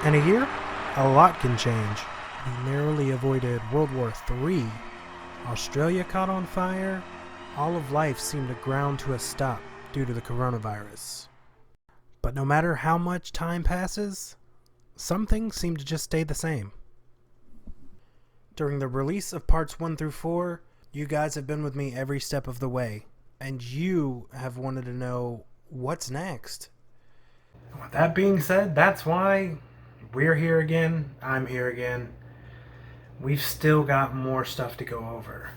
In a year, a lot can change. We narrowly avoided World War III. Australia caught on fire. All of life seemed to ground to a stop due to the coronavirus. But no matter how much time passes, some things seem to just stay the same. During the release of parts 1 through 4, you guys have been with me every step of the way, and you have wanted to know what's next. With that being said, that's why we're here again, I'm here again. We've still got more stuff to go over.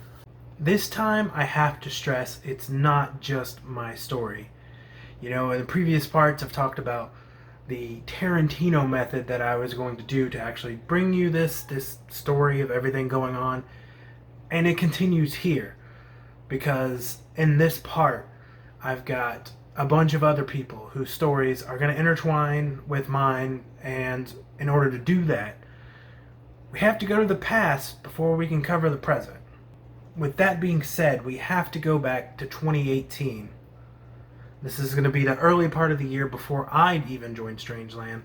This time, I have to stress, it's not just my story. You know, in the previous parts, I've talked about the Tarantino method that I was going to do to actually bring you this story of everything going on. And it continues here. Because in this part, I've got a bunch of other people whose stories are going to intertwine with mine. And in order to do that, we have to go to the past before we can cover the present. With that being said, we have to go back to 2018. This is going to be the early part of the year before I'd even joined Strangeland.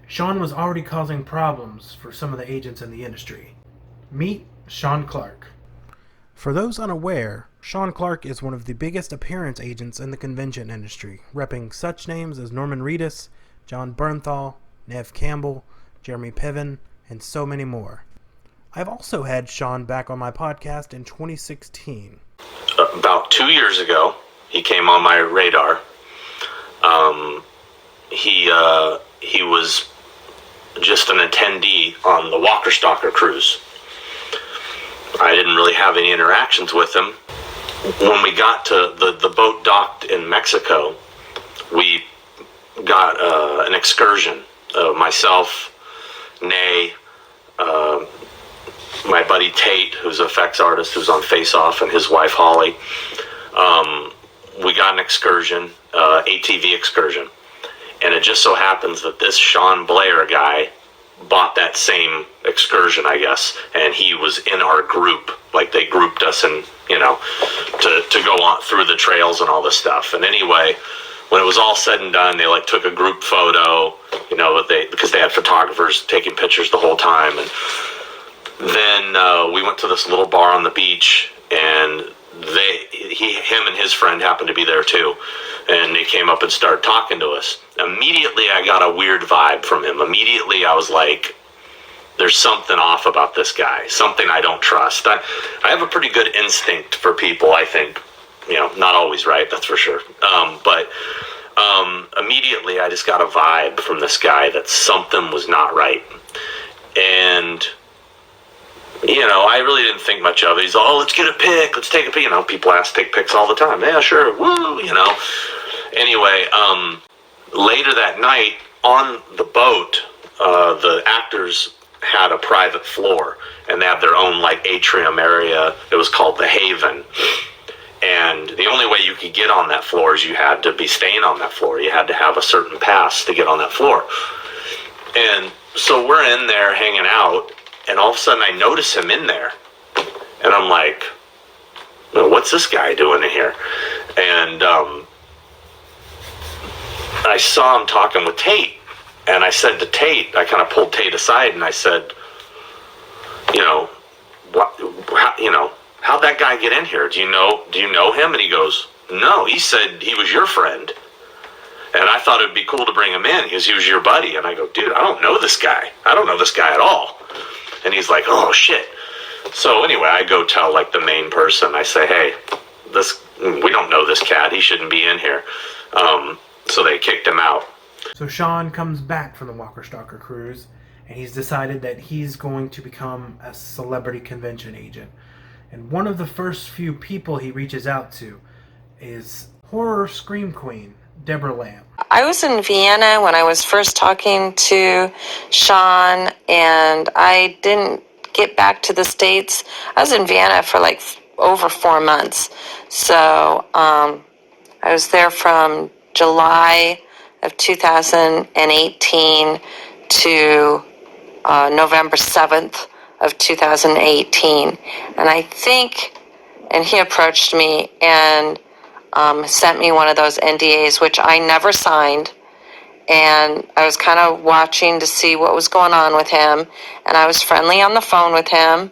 Shaun was already causing problems for some of the agents in the industry. Meet Shaun Clark. For those unaware, Shaun Clark is one of the biggest appearance agents in the convention industry, repping such names as Norman Reedus, John Bernthal, Nev Campbell, Jeremy Piven, and so many more. I've also had Shaun back on my podcast in 2016. About 2 years ago, he came on my radar. He was just an attendee on the Walker Stalker cruise. I didn't really have any interactions with him. When we got to the boat docked in Mexico, we got an excursion. Myself, Nay, my buddy Tate, who's an effects artist who's on Face Off, and his wife Holly. We got an excursion, ATV excursion. And it just so happens that this Shaun Blayer guy bought that same excursion, I guess, and he was in our group. Like, they grouped us and, you know, to go on through the trails and all this stuff. And anyway, when it was all said and done, they like took a group photo, you know, because they had photographers taking pictures the whole time. And then we went to this little bar on the beach, and him and his friend happened to be there too, and they came up and started talking to us. Immediately I got a weird vibe from him. Immediately I was like, there's something off about this guy, something I don't trust. I have a pretty good instinct for people, I think. You know, not always right, that's for sure. But immediately I just got a vibe from this guy that something was not right. And you know, I really didn't think much of it. He's like, oh, let's get a pic. Let's take a pic. You know, people ask to take pics all the time. Yeah, sure. Woo, you know. Anyway, later that night on the boat, the actors had a private floor, and they had their own, like, atrium area. It was called the Haven. And the only way you could get on that floor is you had to be staying on that floor. You had to have a certain pass to get on that floor. And so we're in there hanging out, and all of a sudden I notice him in there. And I'm like, well, what's this guy doing in here? And I saw him talking with Tate. And I said to Tate, I kind of pulled Tate aside and I said, you know, how'd that guy get in here? Do you know him? And he goes, no, he said he was your friend. And I thought it'd be cool to bring him in because he was your buddy. And I go, dude, I don't know this guy. I don't know this guy at all. And he's like, oh, shit. So anyway, I go tell, like, the main person. I say, hey, we don't know this cat. He shouldn't be in here. So they kicked him out. So Shaun comes back from the Walker Stalker cruise, and he's decided that he's going to become a celebrity convention agent. And one of the first few people he reaches out to is horror scream queen Deborah Lamb. I was in Vienna when I was first talking to Shaun, and I didn't get back to the States. I was in Vienna for like over 4 months. So I was there from July of 2018 to November 7th of 2018. And I think, and he approached me and sent me one of those NDAs, which I never signed. and I was kind of watching to see what was going on with him, and I was friendly on the phone with him,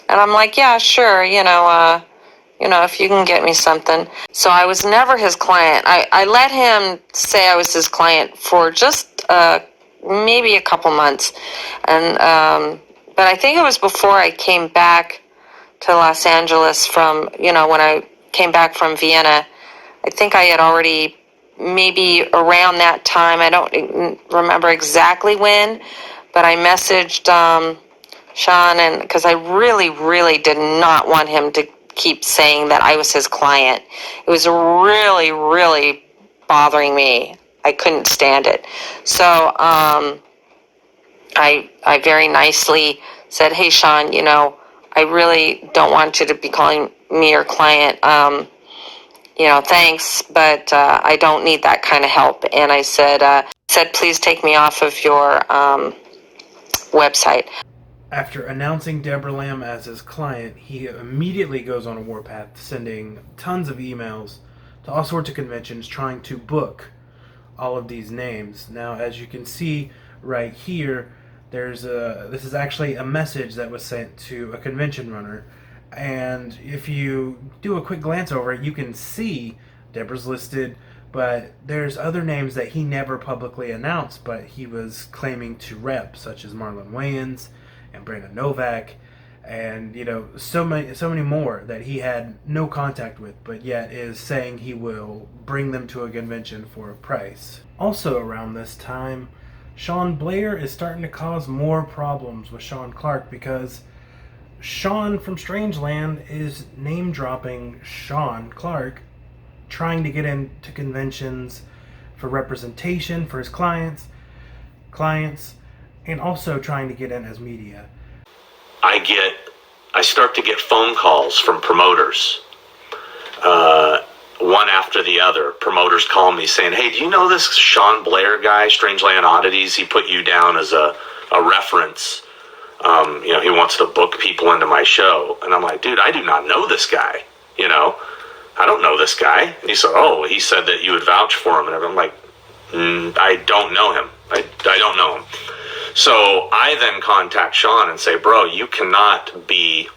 and I'm like, yeah, sure, if you can get me something. So I was never his client. I let him say I was his client for just maybe a couple months, and but I think it was before I came back to Los Angeles from, when I came back from Vienna. I think I had already, maybe around that time, I don't remember exactly when, but I messaged Shaun, and because I really, really did not want him to keep saying that I was his client. It was really, really bothering me. I couldn't stand it. So I very nicely said, hey, Shaun, I really don't want you to be calling me your client. Thanks, but I don't need that kind of help. And I said, please take me off of your website. After announcing Deborah Lamb as his client, he immediately goes on a warpath, sending tons of emails to all sorts of conventions trying to book all of these names. Now, as you can see right here, this is actually a message that was sent to a convention runner, and if you do a quick glance over it, you can see Deborah's listed, but there's other names that he never publicly announced, but he was claiming to rep, such as Marlon Wayans and Brandon Novak, and so many more that he had no contact with, but yet is saying he will bring them to a convention for a price. Also around this time, Shaun Blayer is starting to cause more problems with Shaun Clark, because Shaun from Strangeland is name dropping Shaun Clark, trying to get into conventions for representation for his clients, and also trying to get in as media. I start to get phone calls from promoters, one after the other. Promoters call me saying, hey, do you know this Shaun Blayer guy, Strangeland Oddities? He put you down as a reference. He wants to book people into my show. And I'm like, dude, I do not know this guy. I don't know this guy. And he said, oh, he said that you would vouch for him. And I'm like, I don't know him. I don't know him. So I then contact Shaun and say, bro, you cannot be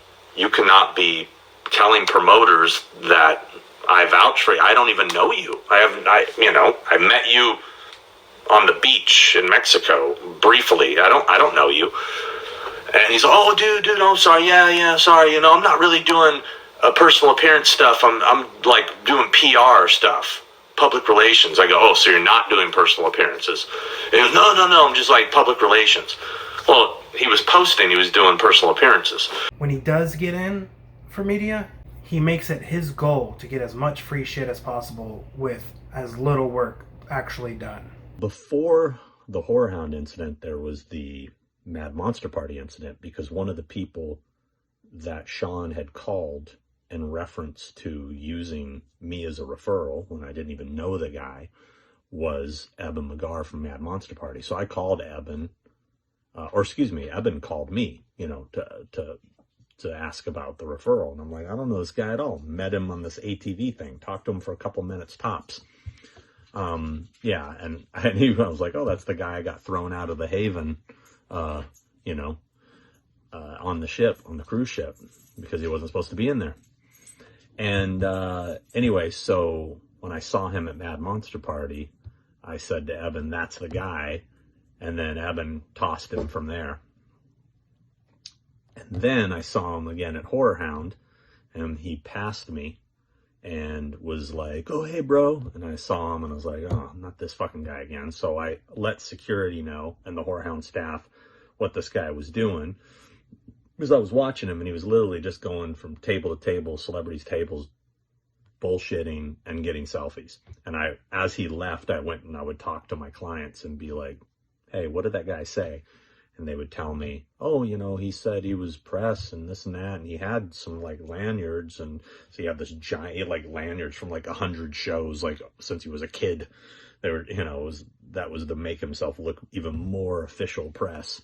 telling promoters that I vouch for you. I don't even know you. I met you on the beach in Mexico briefly. I don't know you. And he's like, oh, dude, I'm sorry. Yeah, sorry. I'm not really doing personal appearance stuff. I'm like doing PR stuff. Public relations. I go, oh, so you're not doing personal appearances? And he goes, no, I'm just like public relations. Well, he was posting he was doing personal appearances. When he does get in for media, he makes it his goal to get as much free shit as possible with as little work actually done. Before the Horror Hound incident, there was the Mad Monster Party incident, because one of the people that Shaun had called in reference to using me as a referral, when I didn't even know the guy, was Eben McGar from Mad Monster Party. So I called Eben, Eben called me, to ask about the referral. And I'm like, I don't know this guy at all. Met him on this ATV thing, talked to him for a couple minutes tops. And I was like, oh, that's the guy I got thrown out of the Haven, on the cruise ship, because he wasn't supposed to be in there. And anyway, so when I saw him at Mad Monster Party, I said to Eben, that's the guy. And then Eben tossed him from there. And then I saw him again at Horror Hound, and he passed me and was like, oh, hey, bro. And I saw him and I was like, oh, not this fucking guy again. So I let security know and the Horror Hound staff what this guy was doing, because I was watching him and he was literally just going from table to table, celebrities' tables, bullshitting and getting selfies. And as he left, I went and I would talk to my clients and be like, hey, what did that guy say? And they would tell me, oh, he said he was press and this and that. And he had some like lanyards. And so he had this giant like lanyards from like 100 shows, like since he was a kid. They were, that was to make himself look even more official press.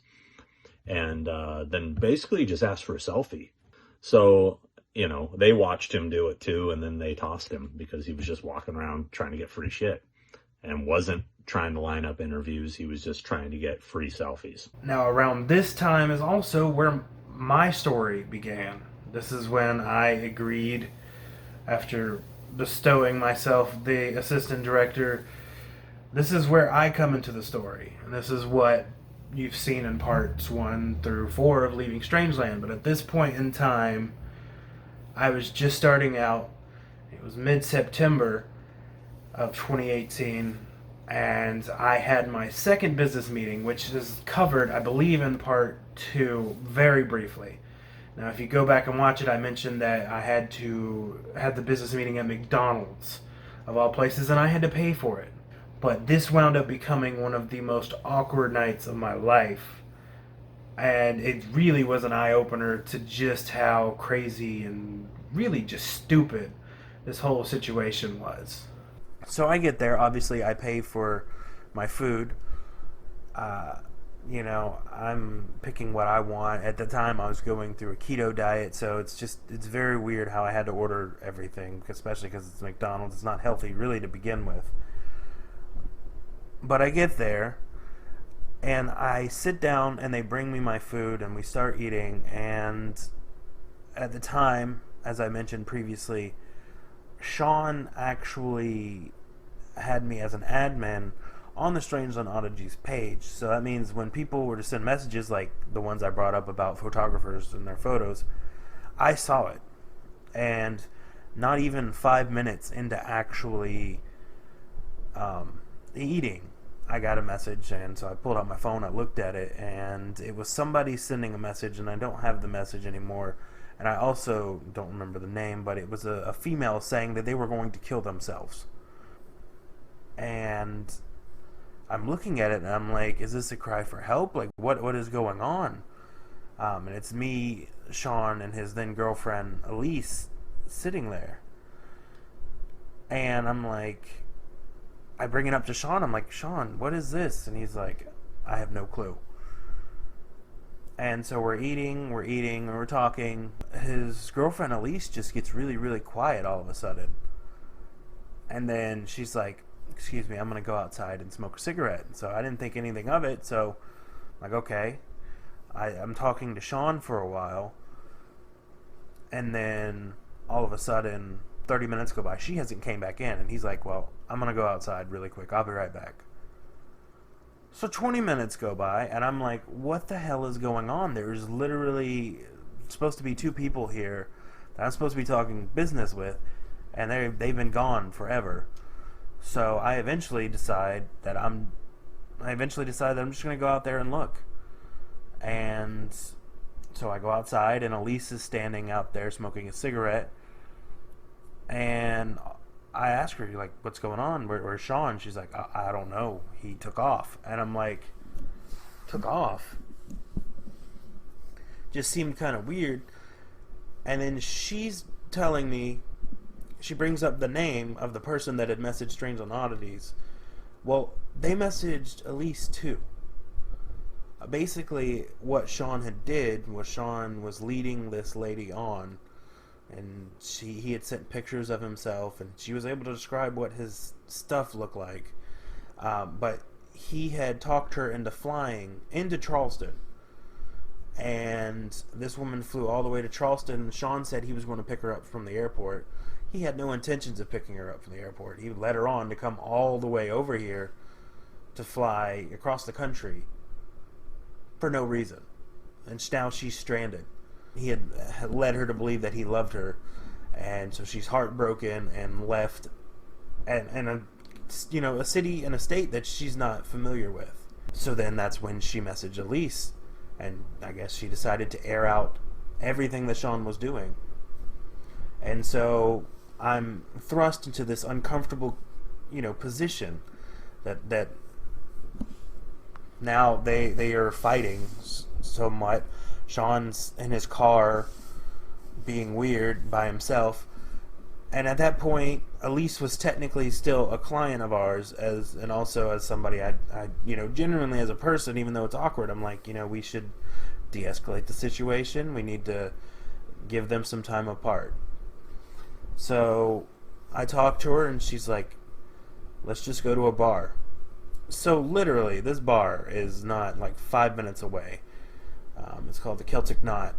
And then basically just asked for a selfie. So, they watched him do it too. And then they tossed him because he was just walking around trying to get free shit. and wasn't trying to line up interviews. He was just trying to get free selfies. Now, around this time is also where my story began. This is when I agreed, after bestowing myself the assistant director, this is where I come into the story. And this is what you've seen in parts 1 through 4 of Leaving Strangeland. But at this point in time, I was just starting out. It was mid-September of 2018, and I had my second business meeting, which is covered, I believe, in part 2 very briefly. Now, if you go back and watch it, I mentioned that I had to have the business meeting at McDonald's, of all places, and I had to pay for it. But this wound up becoming one of the most awkward nights of my life. And it really was an eye-opener to just how crazy and really just stupid this whole situation was. So I get there. Obviously, I pay for my food. I'm picking what I want. At the time, I was going through a keto diet, so it's very weird how I had to order everything, especially because it's McDonald's. It's not healthy, really, to begin with. But I get there, and I sit down, and they bring me my food, and we start eating. And at the time, as I mentioned previously, Shaun actually had me as an admin on the Strangeland Oddities page. So that means when people were to send messages like the ones I brought up about photographers and their photos, I saw it. And not even 5 minutes into actually eating, I got a message, and so I pulled out my phone, I looked at it, and it was somebody sending a message, and I don't have the message anymore, and I also don't remember the name, but it was a female saying that they were going to kill themselves. And I'm looking at it, and I'm like, is this a cry for help? Like, what is going on? And it's me, Shaun, and his then girlfriend, Elise, sitting there. And I'm like, I bring it up to Shaun. I'm like, Shaun, what is this? And he's like, I have no clue. And so we're eating, and we're talking. His girlfriend, Elise, just gets really, really quiet all of a sudden. And then she's like, excuse me, I'm going to go outside and smoke a cigarette. And so I didn't think anything of it. So I'm like, okay. I'm talking to Shaun for a while. And then all of a sudden, 30 minutes go by. She hasn't came back in. And he's like, well, I'm going to go outside really quick. I'll be right back. So 20 minutes go by, and I'm like, what the hell is going on? There's literally supposed to be 2 people here that I'm supposed to be talking business with, and they've been gone forever. So I eventually decide that I'm just going to go out there and look. And so I go outside, and Elise is standing out there smoking a cigarette. And I ask her, like, what's going on? Where's Shaun? She's like, I don't know. He took off. And I'm like, took off? Just seemed kind of weird. And then she's telling me, she brings up the name of the person that had messaged Strangeland Oddities. Well, they messaged Elise too. Basically, what Shaun had did was Shaun was leading this lady on, and he had sent pictures of himself, and she was able to describe what his stuff looked like. But he had talked her into flying into Charleston. And this woman flew all the way to Charleston. Shaun said he was going to pick her up from the airport. He had no intentions of picking her up from the airport. He led her on to come all the way over here to fly across the country for no reason. And now she's stranded. He had led her to believe that he loved her, and so she's heartbroken and left, and a city and a state that she's not familiar with. So then that's when she messaged Elise, and I guess she decided to air out everything that Shaun was doing. And so I'm thrust into this uncomfortable, position that now they are fighting somewhat. Shaun's in his car being weird by himself, and at that point Elise was technically still a client of ours, and also as somebody I genuinely as a person, even though it's awkward, I'm like, we should de-escalate the situation. We need to give them some time apart. So I talked to her, and she's like, let's just go to a bar. So literally, this bar is not like 5 minutes away. It's called the Celtic Knot.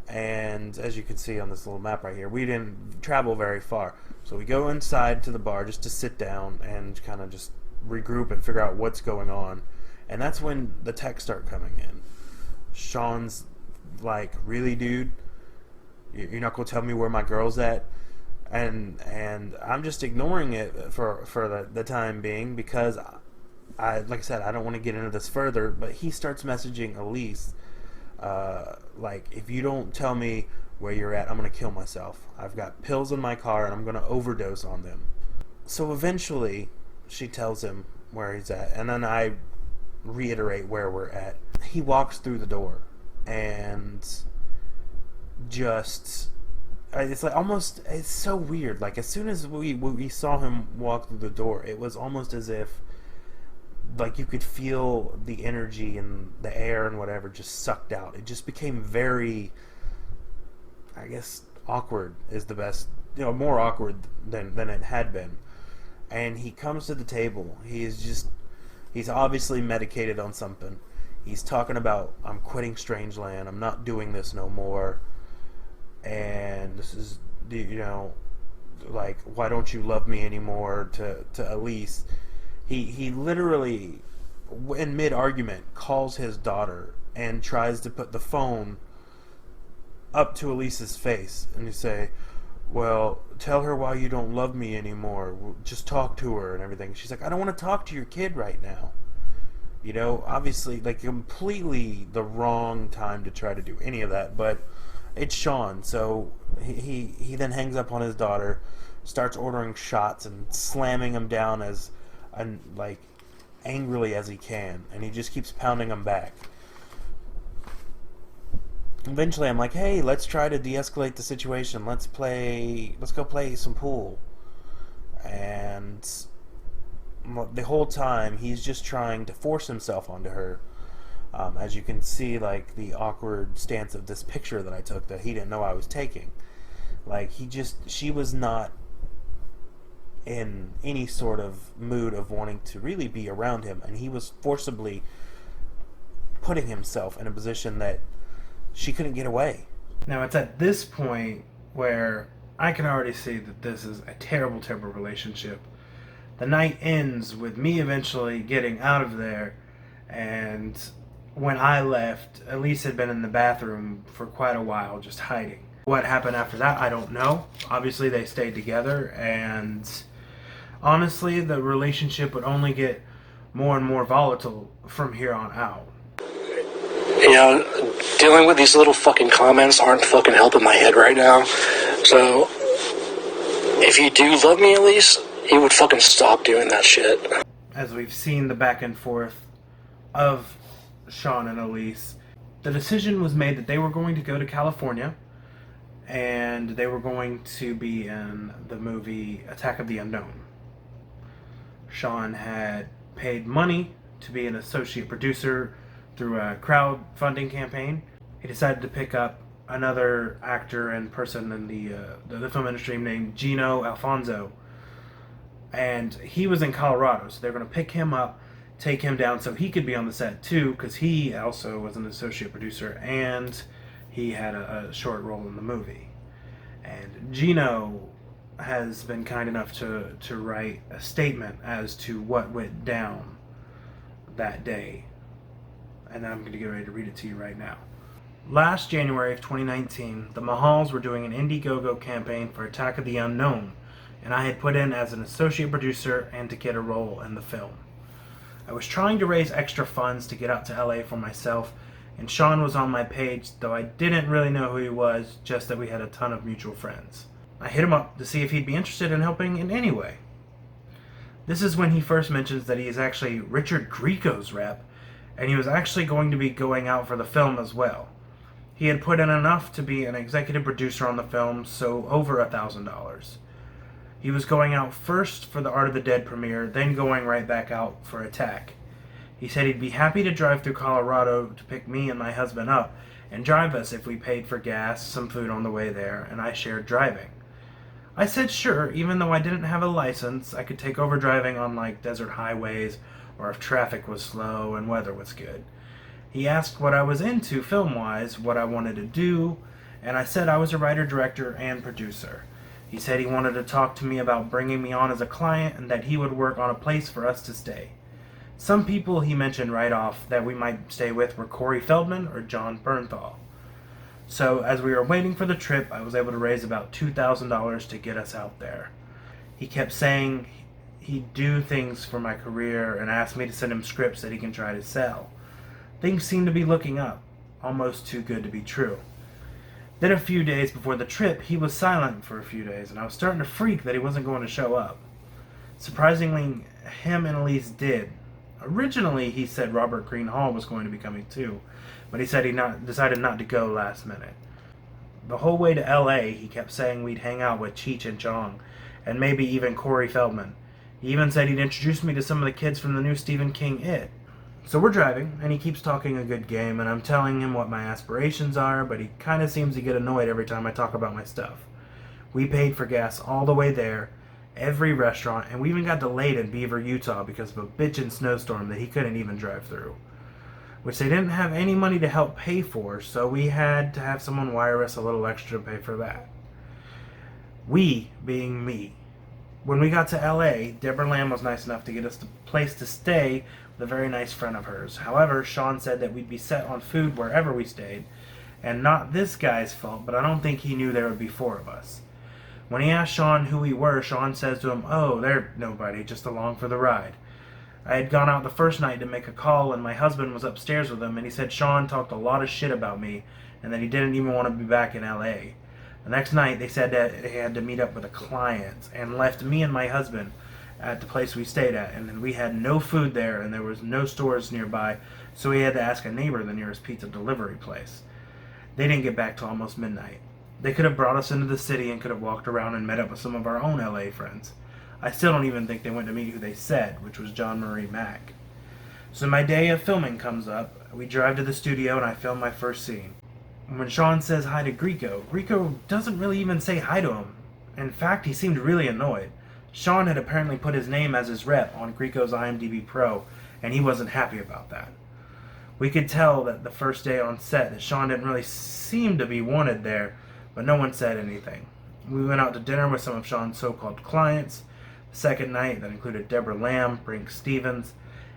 And as you can see on this little map right here, we didn't travel very far. So we go inside to the bar just to sit down and kind of just regroup and figure out what's going on. And that's when the texts start coming in. Shaun's like, really, dude? You're not going to tell me where my girl's at? And I'm just ignoring it for the time being, because like I said, I don't want to get into this further, but he starts messaging Elise, like, if you don't tell me where you're at, I'm going to kill myself. I've got pills in my car and I'm going to overdose on them. So eventually she tells him where he's at, and then I reiterate where we're at. He walks through the door and just, it's like almost, it's so weird. Like, as soon as we saw him walk through the door, it was almost as if, like, you could feel the energy and the air and whatever just sucked out. It just became very, I guess, awkward is the best, more awkward than it had been. And he comes to the table. He's obviously medicated on something. He's talking about, I'm quitting Strangeland. I'm not doing this no more. And this is, like, why don't you love me anymore to Elise. He literally, in mid-argument, calls his daughter and tries to put the phone up to Elise's face. And you say, well, tell her why you don't love me anymore. Just talk to her and everything. She's like, I don't want to talk to your kid right now. Obviously, like, completely the wrong time to try to do any of that. But it's Shaun, so he then hangs up on his daughter, starts ordering shots and slamming them down as like angrily as he can, and he just keeps pounding them back. Eventually I'm like, hey, let's try to de-escalate the situation. Let's go play some pool. And the whole time he's just trying to force himself onto her. As you can see, like, the awkward stance of this picture that I took that he didn't know I was taking. Like, she was not in any sort of mood of wanting to really be around him, and he was forcibly putting himself in a position that she couldn't get away. Now, it's at this point where I can already see that this is a terrible, terrible relationship. The night ends with me eventually getting out of there, and when I left, Elise had been in the bathroom for quite a while, just hiding. What happened after that, I don't know. Obviously, they stayed together, and honestly, the relationship would only get more and more volatile from here on out. Dealing with these little fucking comments aren't fucking helping my head right now. So, if you do love me, Elise, you would fucking stop doing that shit. As we've seen the back and forth of Shaun and Elise, the decision was made that they were going to go to California, and they were going to be in the movie Attack of the Unknown. Shaun had paid money to be an associate producer through a crowdfunding campaign. He decided to pick up another actor and person in the film industry named Gino Alfonso, and he was in Colorado, so they're going to pick him up, take him down so he could be on the set too, because he also was an associate producer and he had a short role in the movie. And Gino has been kind enough to write a statement as to what went down that day, and I'm going to get ready to read it to you right now. Last January of 2019, the Mahals were doing an Indiegogo campaign for Attack of the Unknown, and I had put in as an associate producer and to get a role in the film. I was trying to raise extra funds to get out to LA for myself, and Shaun was on my page, though I didn't really know who he was, just that we had a ton of mutual friends. I hit him up to see if he'd be interested in helping in any way. This is when he first mentions that he is actually Richard Grieco's rep, and he was actually going to be going out for the film as well. He had put in enough to be an executive producer on the film, so over $1,000. He was going out first for the Art of the Dead premiere, then going right back out for Attack. He said he'd be happy to drive through Colorado to pick me and my husband up, and drive us if we paid for gas, some food on the way there, and I shared driving. I said sure, even though I didn't have a license, I could take over driving on like desert highways or if traffic was slow and weather was good. He asked what I was into film-wise, what I wanted to do, and I said I was a writer, director, and producer. He said he wanted to talk to me about bringing me on as a client and that he would work on a place for us to stay. Some people he mentioned right off that we might stay with were Corey Feldman or John Bernthal. So as we were waiting for the trip, I was able to raise about $2,000 to get us out there. He kept saying he'd do things for my career and asked me to send him scripts that he can try to sell. Things seemed to be looking up, almost too good to be true. Then a few days before the trip, he was silent for a few days, and I was starting to freak that he wasn't going to show up. Surprisingly, him and Elise did. Originally, he said Robert Green Hall was going to be coming too, but he said he decided not to go last minute. The whole way to LA, he kept saying we'd hang out with Cheech and Chong, and maybe even Corey Feldman. He even said he'd introduce me to some of the kids from the new Stephen King It. So we're driving, and he keeps talking a good game, and I'm telling him what my aspirations are, but he kind of seems to get annoyed every time I talk about my stuff. We paid for gas all the way there, every restaurant, and we even got delayed in Beaver, Utah because of a bitchin' snowstorm that he couldn't even drive through. Which they didn't have any money to help pay for, so we had to have someone wire us a little extra to pay for that. We being me. When we got to LA, Deborah Lamb was nice enough to get us a place to stay with a very nice friend of hers. However, Shaun said that we'd be set on food wherever we stayed, and not this guy's fault, but I don't think he knew there would be four of us. When he asked Shaun who we were, Shaun says to him, "Oh, they're nobody, just along for the ride." I had gone out the first night to make a call, and my husband was upstairs with him, and he said Shaun talked a lot of shit about me, and that he didn't even want to be back in LA. The next night, they said that they had to meet up with a client, and left me and my husband at the place we stayed at, and we had no food there, and there was no stores nearby, so we had to ask a neighbor the nearest pizza delivery place. They didn't get back till almost midnight. They could have brought us into the city and could have walked around and met up with some of our own LA friends. I still don't even think they went to meet who they said, which was John Marie Mack. So my day of filming comes up. We drive to the studio and I film my first scene. When Shaun says hi to Grieco doesn't really even say hi to him. In fact, he seemed really annoyed. Shaun had apparently put his name as his rep on Grieco's IMDb Pro, and he wasn't happy about that. We could tell that the first day on set that Shaun didn't really seem to be wanted there, but no one said anything. We went out to dinner with some of Shaun's so-called clients. The second night, that included Deborah Lamb, Brink Stevens,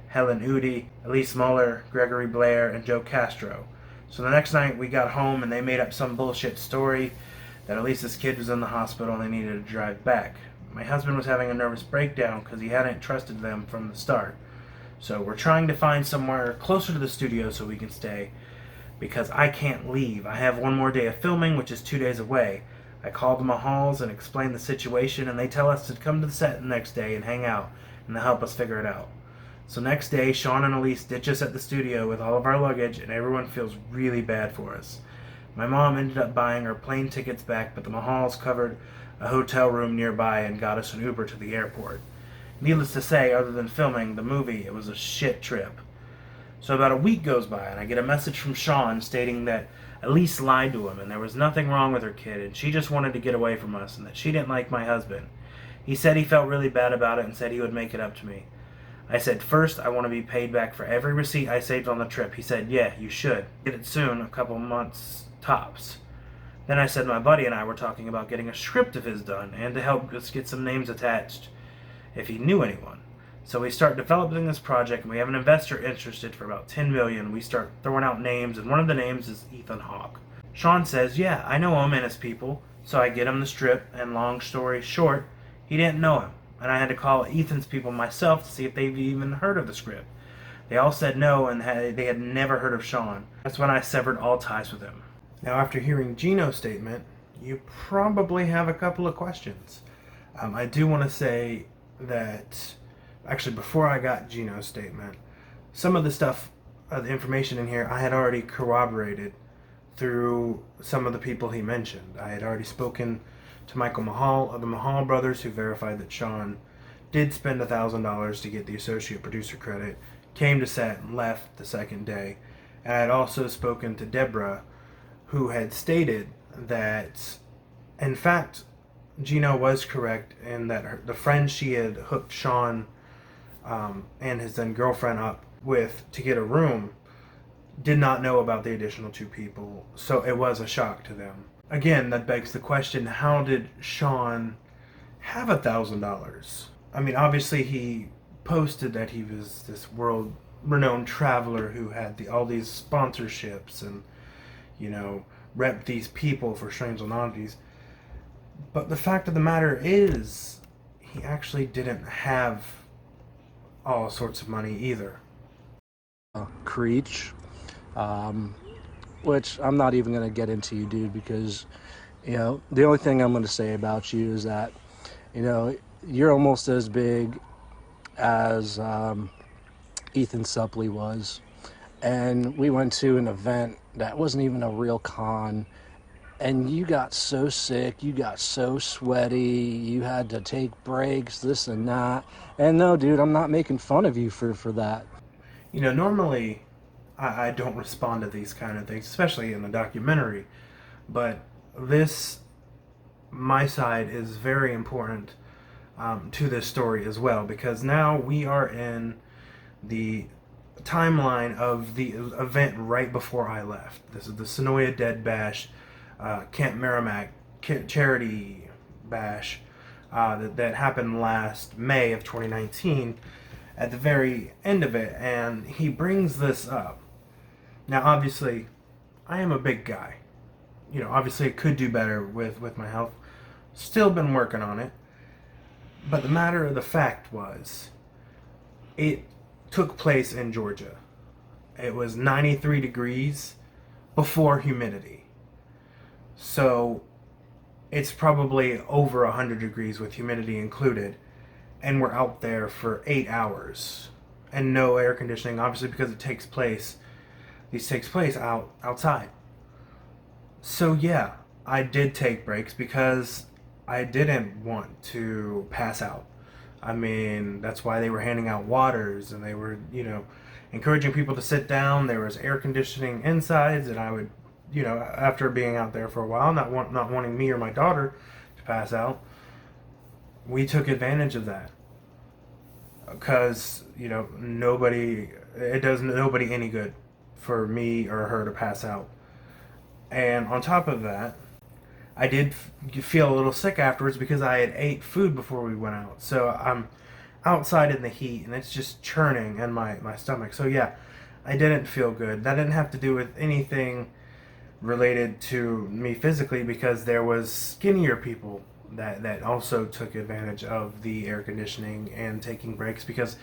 Helen Udy, Elise Muller, Gregory Blayer, and Joe Castro. So the next night we got home and they made up some bullshit story that Elise's kid was in the hospital and they needed to drive back. My husband was having a nervous breakdown because he hadn't trusted them from the start. So we're trying to find somewhere closer to the studio so we can stay, because I can't leave. I have one more day of filming, which is 2 days away. I called the Mahals and explained the situation, and they tell us to come to the set the next day and hang out, and they'll help us figure it out. So next day, Shaun and Elise ditch us at the studio with all of our luggage, and everyone feels really bad for us. My mom ended up buying our plane tickets back, but the Mahals covered a hotel room nearby and got us an Uber to the airport. Needless to say, other than filming the movie, it was a shit trip. So about a week goes by, and I get a message from Shaun stating that Elise lied to him, and there was nothing wrong with her kid, and she just wanted to get away from us, and that she didn't like my husband. He said he felt really bad about it and said he would make it up to me. I said, first, I want to be paid back for every receipt I saved on the trip. He said, yeah, you should. Get it soon, a couple months tops. Then I said my buddy and I were talking about getting a script of his done, and to help us get some names attached, if he knew anyone. So we start developing this project, and we have an investor interested for about $10 million. We start throwing out names, and one of the names is Ethan Hawke. Shaun says, yeah, I know him and his people. So I get him the strip, and long story short, he didn't know him. And I had to call Ethan's people myself to see if they've even heard of the script. They all said no, and they had never heard of Shaun. That's when I severed all ties with him. Now, after hearing Gino's statement, you probably have a couple of questions. I do want to say that, actually, before I got Gino's statement, some of the stuff, the information in here, I had already corroborated through some of the people he mentioned. I had already spoken to Michael Mahal of the Mahal brothers, who verified that Shaun did spend $1,000 to get the associate producer credit, came to set and left the second day. And I had also spoken to Deborah, who had stated that, in fact, Gino was correct in that the friend she had hooked Shaun and his then girlfriend up with to get a room did not know about the additional two people, so it was a shock to them. Again, that begs the question: how did Shaun have $1,000? I mean, obviously he posted that he was this world-renowned traveler who had all these sponsorships and, rep these people for Strangeland Oddities. But the fact of the matter is, he actually didn't have all sorts of money either. Creech, which I'm not even going to get into you, dude, because, the only thing I'm going to say about you is that, you're almost as big as Ethan Suppley was. And we went to an event that wasn't even a real con. And you got so sick, you got so sweaty, you had to take breaks, this and that. And no, dude, I'm not making fun of you for that. Normally I don't respond to these kind of things, especially in the documentary. But my side is very important to this story as well, because now we are in the timeline of the event right before I left. This is the Sonoya Dead Bash, Camp Merrimack charity bash that happened last May of 2019 at the very end of it, and he brings this up. Now, obviously, I am a big guy. Obviously I could do better with my health. Still been working on it. But the matter of the fact was, it took place in Georgia. It was 93 degrees before humidity. So it's probably over 100 degrees with humidity included. And we're out there for 8 hours. And no air conditioning, obviously, because these takes place outside. So yeah, I did take breaks because I didn't want to pass out. I mean, that's why they were handing out waters and they were, encouraging people to sit down. There was air conditioning insides, and I would, after being out there for a while, not wanting me or my daughter to pass out, we took advantage of that. Because, it does nobody any good for me or her to pass out. And on top of that, I did feel a little sick afterwards because I had ate food before we went out. So I'm outside in the heat and it's just churning in my stomach. So yeah, I didn't feel good. That didn't have to do with anything related to me physically, because there was skinnier people that also took advantage of the air conditioning and taking breaks, because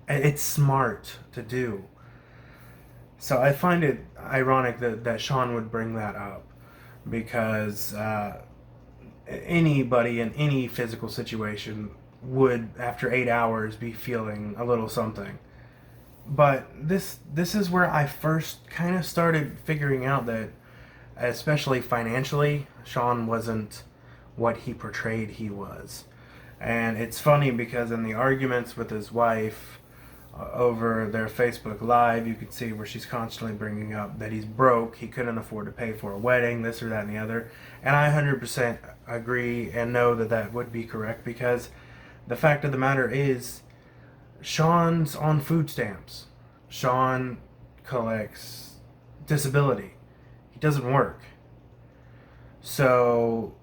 it's smart to do. So I find it ironic that Shaun would bring that up, because anybody in any physical situation would, after 8 hours, be feeling a little something. But this is where I first kind of started figuring out that, especially financially, Shaun wasn't what he portrayed he was. And it's funny because in the arguments with his wife over their Facebook Live, you could see where she's constantly bringing up that he's broke, he couldn't afford to pay for a wedding, this or that and the other. And I 100% agree and know that would be correct, because the fact of the matter is, Shaun's on food stamps. Shaun collects disability. He doesn't work. So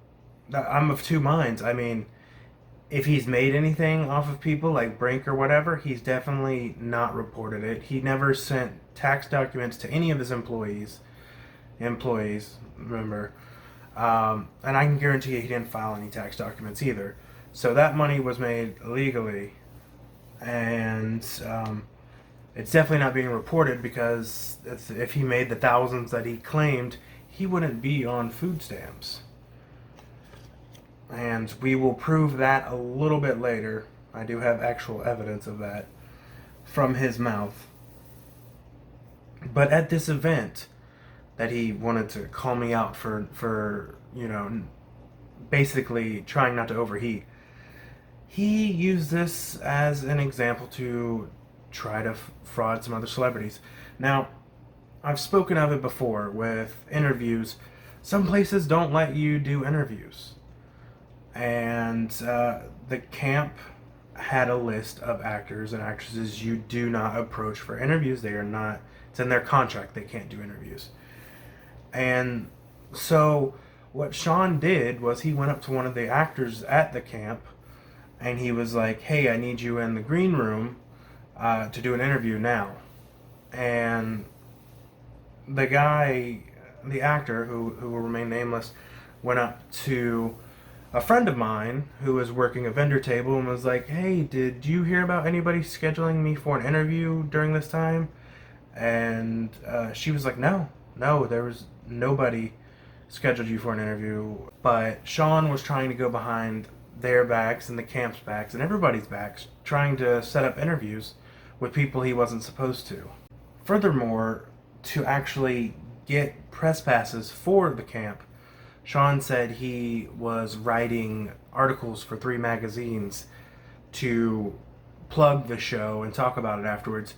I'm of two minds. I mean, if he's made anything off of people like Brink or whatever, he's definitely not reported it. He never sent tax documents to any of his employees, remember. And I can guarantee you he didn't file any tax documents either. So that money was made illegally. And it's definitely not being reported, because if he made the thousands that he claimed, he wouldn't be on food stamps. And we will prove that a little bit later. I do have actual evidence of that from his mouth. But at this event that he wanted to call me out for basically trying not to overheat, he used this as an example to try to fraud some other celebrities. Now, I've spoken of it before with interviews. Some places don't let you do interviews. And the camp had a list of actors and actresses you do not approach for interviews. They are not, it's in their contract, they can't do interviews. And so what Shaun did was he went up to one of the actors at the camp and he was like, hey, I need you in the green room to do an interview now. And the guy, the actor, who will remain nameless, went up to a friend of mine who was working a vendor table and was like, hey, did you hear about anybody scheduling me for an interview during this time? And she was like, no, there was nobody scheduled you for an interview. But Shaun was trying to go behind their backs and the camp's backs and everybody's backs, trying to set up interviews with people he wasn't supposed to. Furthermore, to actually get press passes for the camp, Shaun said he was writing articles for 3 magazines to plug the show and talk about it afterwards.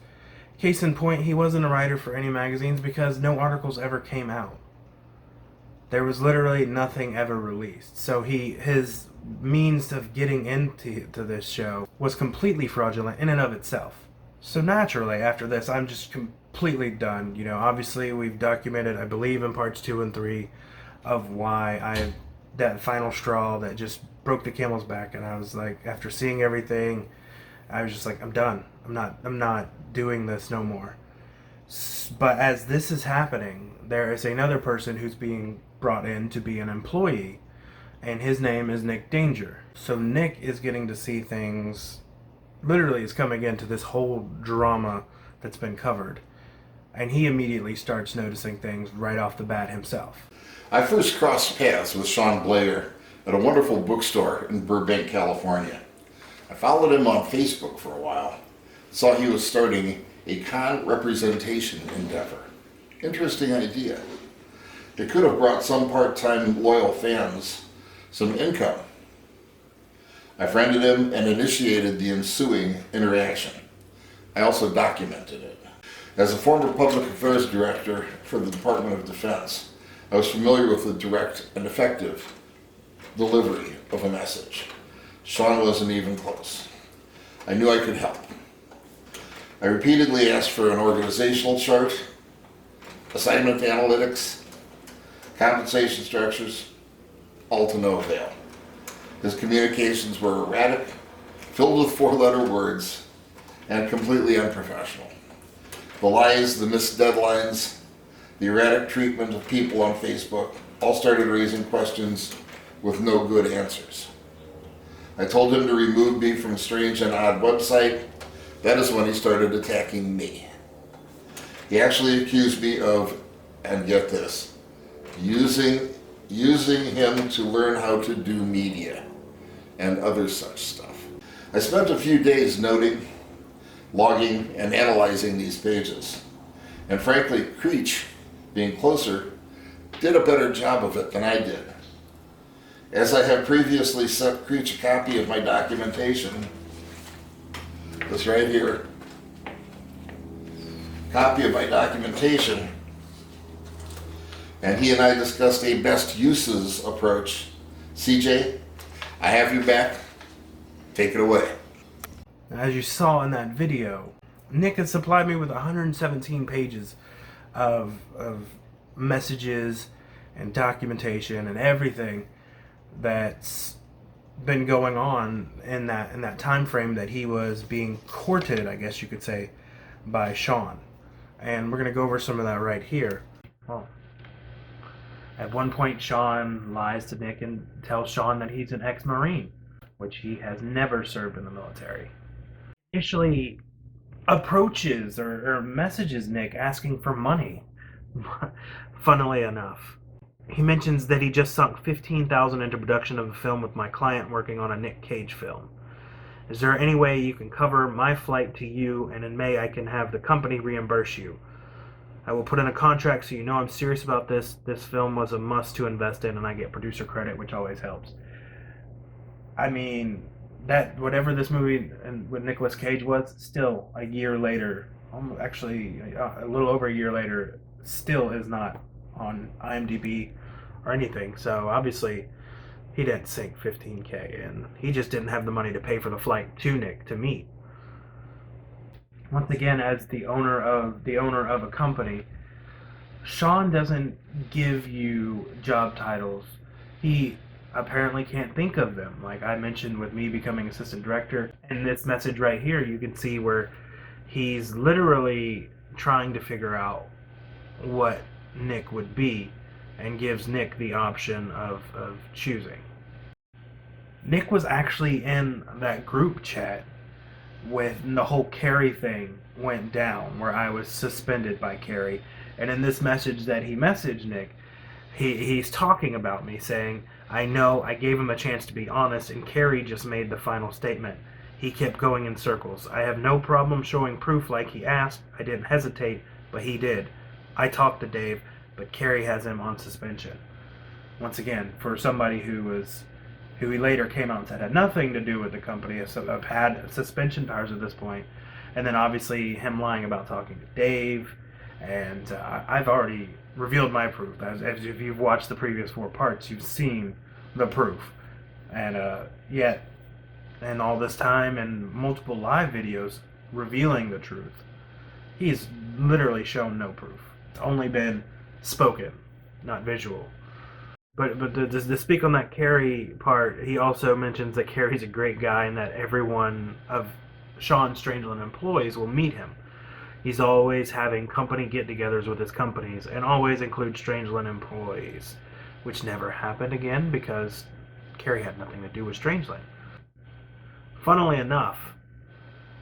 Case in point, he wasn't a writer for any magazines because no articles ever came out. There was literally nothing ever released. So his means of getting into this show was completely fraudulent in and of itself. So naturally, after this, I'm just completely done. You know, obviously we've documented, I believe, in parts 2 and 3 of why that final straw that just broke the camel's back. And I was like, after seeing everything, I was just like, I'm done. I'm not doing this no more. But as this is happening, there is another person who's being brought in to be an employee, and his name is Nick Danger. So Nick is getting to see things, literally is coming into this whole drama that's been covered, and he immediately starts noticing things right off the bat himself. I first crossed paths with Shaun Blayer at a wonderful bookstore in Burbank, California. I followed him on Facebook for a while, saw he was starting a con representation endeavor. Interesting idea. It could have brought some part-time loyal fans some income. I friended him and initiated the ensuing interaction. I also documented it. As a former public affairs director for the Department of Defense, I was familiar with the direct and effective delivery of a message. Shaun wasn't even close. I knew I could help. I repeatedly asked for an organizational chart, assignment analytics, compensation structures, all to no avail. His communications were erratic, filled with 4-letter words, and completely unprofessional. The lies, the missed deadlines, the erratic treatment of people on Facebook all started raising questions with no good answers. I told him to remove me from Strange and Odd website. That is when he started attacking me. He actually accused me of, and get this, using him to learn how to do media and other such stuff. I spent a few days noting, logging, and analyzing these pages. And frankly, Creech, being closer, did a better job of it than I did. As I have previously sent Creech a copy of my documentation, this right here, copy of my documentation, and he and I discussed a best uses approach. CJ, I have you back. Take it away. As you saw in that video, Nick had supplied me with 117 pages of messages and documentation and everything that's been going on in that time frame that he was being courted, I guess you could say, by Shaun. And we're going to go over some of that right here. Well, at one point, Shaun lies to Nick and tells Shaun that he's an ex-Marine, which he has never served in the military. Initially approaches or messages Nick asking for money. Funnily enough, he mentions that he just sunk $15,000 into production of a film with my client working on a Nick Cage film. Is there any way you can cover my flight to you, and in May I can have the company reimburse you? I will put in a contract so you know I'm serious about this. This film was a must to invest in, and I get producer credit, which always helps. I mean, that whatever this movie and with Nicolas Cage was, still a year later, actually a little over a year later, still is not on IMDb or anything. So obviously he didn't sink $15K, and he just didn't have the money to pay for the flight to Nick to meet. Once again, as the owner of a company, Shaun doesn't give you job titles. He apparently can't think of them. Like I mentioned with me becoming assistant director, in this message right here, you can see where he's literally trying to figure out what Nick would be and gives Nick the option of choosing. Nick was actually in that group chat when the whole Carrie thing went down, where I was suspended by Carrie. And in this message that he messaged Nick, he's talking about me, saying, I know I gave him a chance to be honest, and Carrie just made the final statement. He kept going in circles. I have no problem showing proof like he asked. I didn't hesitate, but he did. I talked to Dave, but Carrie has him on suspension. Once again, for somebody who he later came out and said had nothing to do with the company, have had suspension powers at this point, and then obviously him lying about talking to Dave, and I've already revealed my proof. As if you've watched the previous 4 parts, you've seen the proof, and yet, in all this time and multiple live videos revealing the truth, he's literally shown no proof. It's only been spoken, not visual. But to speak on that Carrie part, he also mentions that Carrie's a great guy and that everyone of Shaun Strangeland employees will meet him. He's always having company get-togethers with his companies and always includes Strangeland employees, which never happened again because Carrie had nothing to do with Strangeland. Funnily enough,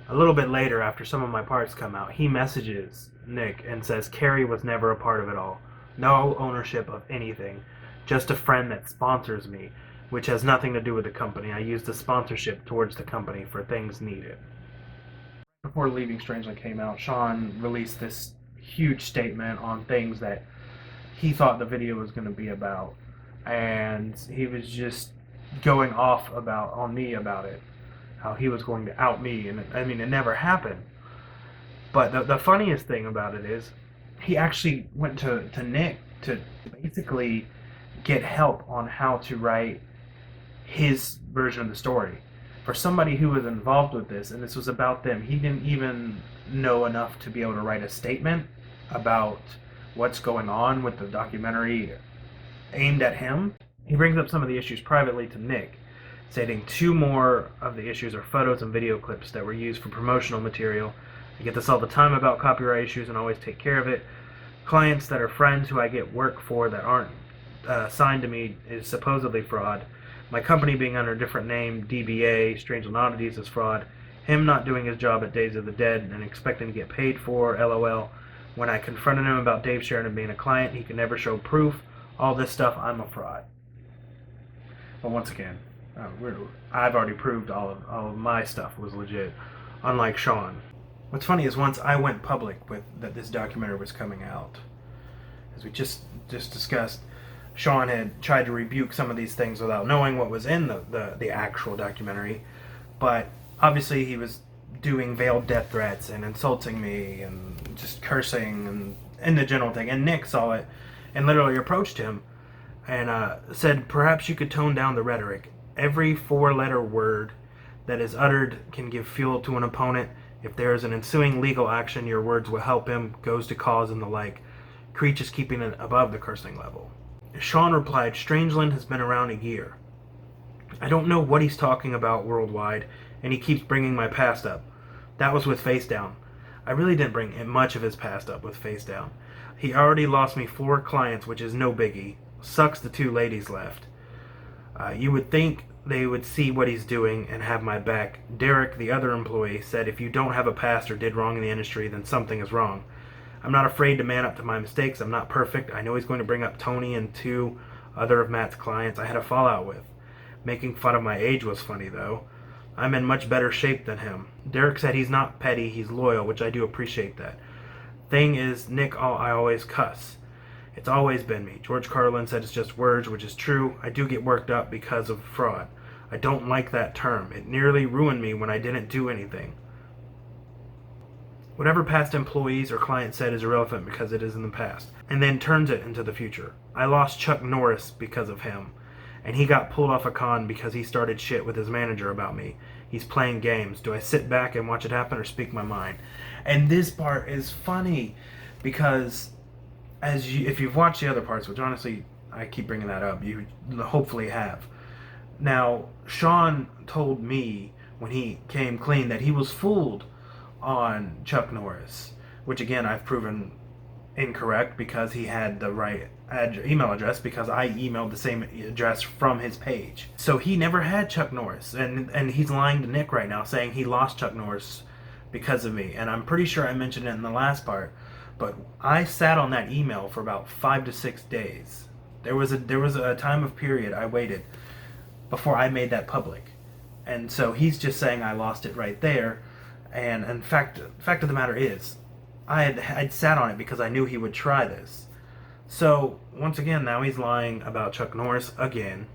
a little bit later, after some of my parts come out, he messages Nick and says Carrie was never a part of it all. No ownership of anything. Just a friend that sponsors me, which has nothing to do with the company. I use the sponsorship towards the company for things needed. Before Leaving Strangeland came out, Shaun released this huge statement on things that he thought the video was going to be about, and he was just going off on me about it, how he was going to out me, and I mean, it never happened. But the funniest thing about it is, he actually went to Nick to basically get help on how to write his version of the story. For somebody who was involved with this, and this was about them, he didn't even know enough to be able to write a statement about what's going on with the documentary aimed at him. He brings up some of the issues privately to Nick, stating 2 more of the issues are photos and video clips that were used for promotional material. I get this all the time about copyright issues and always take care of it. Clients that are friends who I get work for that aren't signed to me is supposedly fraud. My company being under a different name, DBA, Strangeland Oddities, is fraud. Him not doing his job at Days of the Dead and expecting to get paid for, LOL. When I confronted him about Dave Sheridan being a client, he could never show proof. All this stuff, I'm a fraud. But once again, I've already proved all of my stuff was legit, unlike Shaun. What's funny is once I went public with that this documentary was coming out, as we just discussed, Shaun had tried to rebuke some of these things without knowing what was in the actual documentary, but obviously he was doing veiled death threats and insulting me and just cursing and the general thing. And Nick saw it and literally approached him and said, perhaps you could tone down the rhetoric. Every 4-letter word that is uttered can give fuel to an opponent. If there is an ensuing legal action, your words will help him, goes to cause and the like. Creech is keeping it above the cursing level. Shaun replied, Strangeland has been around a year. I don't know what he's talking about worldwide, and he keeps bringing my past up. That was with Face Down. I really didn't bring much of his past up with Face Down. He already lost me 4 clients, which is no biggie. Sucks the 2 ladies left. You would think they would see what he's doing and have my back. Derek, the other employee, said if you don't have a past or did wrong in the industry, then something is wrong. I'm not afraid to man up to my mistakes. I'm not perfect. I know he's going to bring up Tony and 2 other of Matt's clients I had a fallout with. Making fun of my age was funny, though. I'm in much better shape than him. Derek said he's not petty, he's loyal, which I do appreciate that. Thing is, Nick, I always cuss. It's always been me. George Carlin said it's just words, which is true. I do get worked up because of fraud. I don't like that term. It nearly ruined me when I didn't do anything. Whatever past employees or clients said is irrelevant because it is in the past, and then turns it into the future. I lost Chuck Norris because of him, and he got pulled off a con because he started shit with his manager about me. He's playing games. Do I sit back and watch it happen or speak my mind? And this part is funny because if you've watched the other parts, which honestly I keep bringing that up, you hopefully have. Now, Shaun told me when he came clean that he was fooled on Chuck Norris, which again I've proven incorrect because he had the right email address because I emailed the same address from his page. So he never had Chuck Norris, and he's lying to Nick right now saying he lost Chuck Norris because of me. And I'm pretty sure I mentioned it in the last part, but I sat on that email for about 5 to 6 days. There was a time of period I waited before I made that public. And so he's just saying I lost it right there. And in fact of the matter is, I'd sat on it because I knew he would try this. So once again, now he's lying about Chuck Norris again.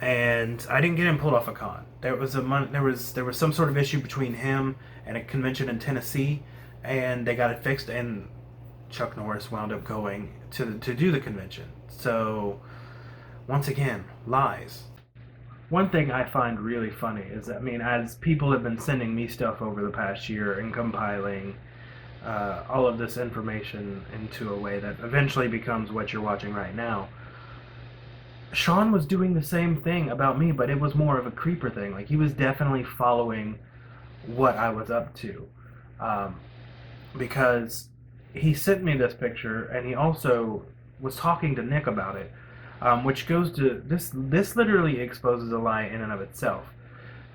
And I didn't get him pulled off a con. There was some sort of issue between him and a convention in Tennessee, and they got it fixed. And Chuck Norris wound up going to do the convention. So once again, lies. One thing I find really funny is that, I mean, as people have been sending me stuff over the past year and compiling all of this information into a way that eventually becomes what you're watching right now, Shaun was doing the same thing about me, but it was more of a creeper thing. Like, he was definitely following what I was up to. Because he sent me this picture, and he also was talking to Nick about it. Which goes to this literally exposes a lie in and of itself,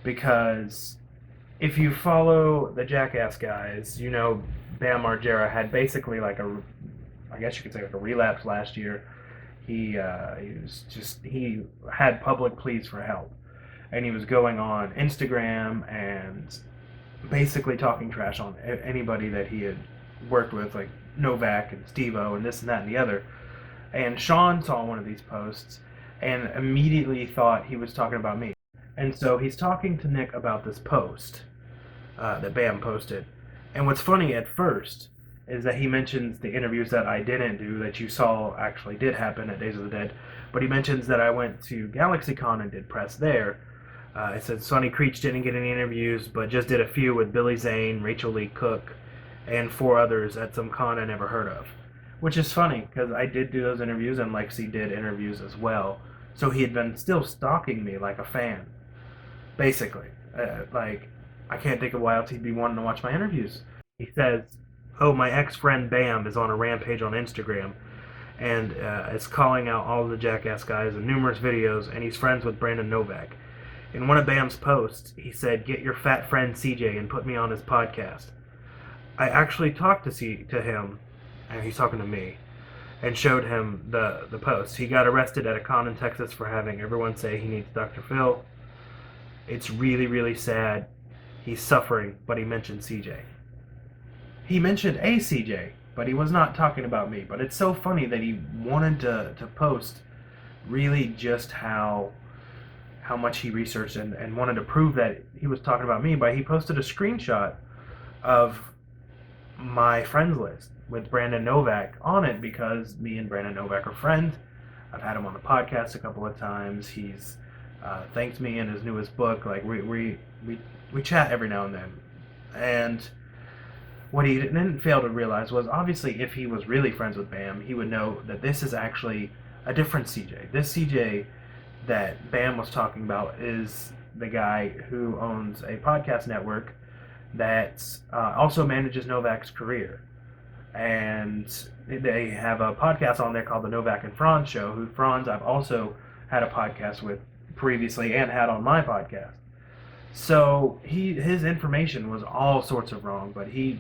because if you follow the Jackass guys, you know Bam Margera had basically like I guess you could say like a relapse last year. He had public pleas for help, and he was going on Instagram and basically talking trash on anybody that he had worked with, like Novak and Steve-O and this and that and the other. And Shaun saw one of these posts and immediately thought he was talking about me. And so he's talking to Nick about this post that Bam posted. And what's funny at first is that he mentions the interviews that I didn't do, that you saw actually did happen at Days of the Dead. But he mentions that I went to GalaxyCon and did press there. It said Sonny Creech didn't get any interviews, but just did a few with Billy Zane, Rachel Lee Cook, and 4 others at some con I never heard of. Which is funny, because I did do those interviews, and Lexi did interviews as well. So he had been still stalking me like a fan, basically. Like, I can't think of why else he'd be wanting to watch my interviews. He says, oh, my ex-friend Bam is on a rampage on Instagram, and is calling out all of the Jackass guys in numerous videos, and he's friends with Brandon Novak. In one of Bam's posts, he said, get your fat friend CJ and put me on his podcast. I actually talked to him, and he's talking to me, and showed him the post. He got arrested at a con in Texas for having everyone say he needs Dr. Phil. It's really, really sad. He's suffering, but he mentioned CJ. He mentioned a CJ, but he was not talking about me. But it's so funny that he wanted to post really just how much he researched and wanted to prove that he was talking about me. But he posted a screenshot of my friends list with Brandon Novak on it, because me and Brandon Novak are friends. I've had him on the podcast a couple of times. He's thanked me in his newest book. Like, we chat every now and then. And what he didn't fail to realize was, obviously, if he was really friends with Bam, he would know that this is actually a different CJ. This CJ that Bam was talking about is the guy who owns a podcast network that also manages Novak's career. And they have a podcast on there called the Novak and Franz Show, who Franz I've also had a podcast with previously and had on my podcast. So his information was all sorts of wrong, but he,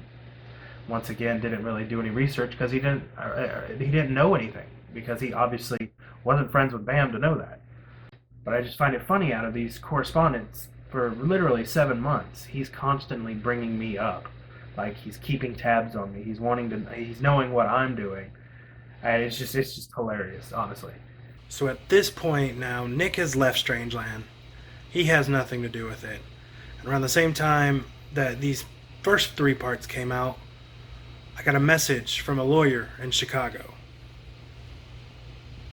once again, didn't really do any research because he didn't know anything, because he obviously wasn't friends with Bam to know that. But I just find it funny, out of these correspondence for literally 7 months, he's constantly bringing me up. Like, he's keeping tabs on me. He's knowing what I'm doing. And it's just hilarious, honestly. So at this point now, Nick has left Strangeland. He has nothing to do with it. And around the same time that these first 3 parts came out, I got a message from a lawyer in Chicago.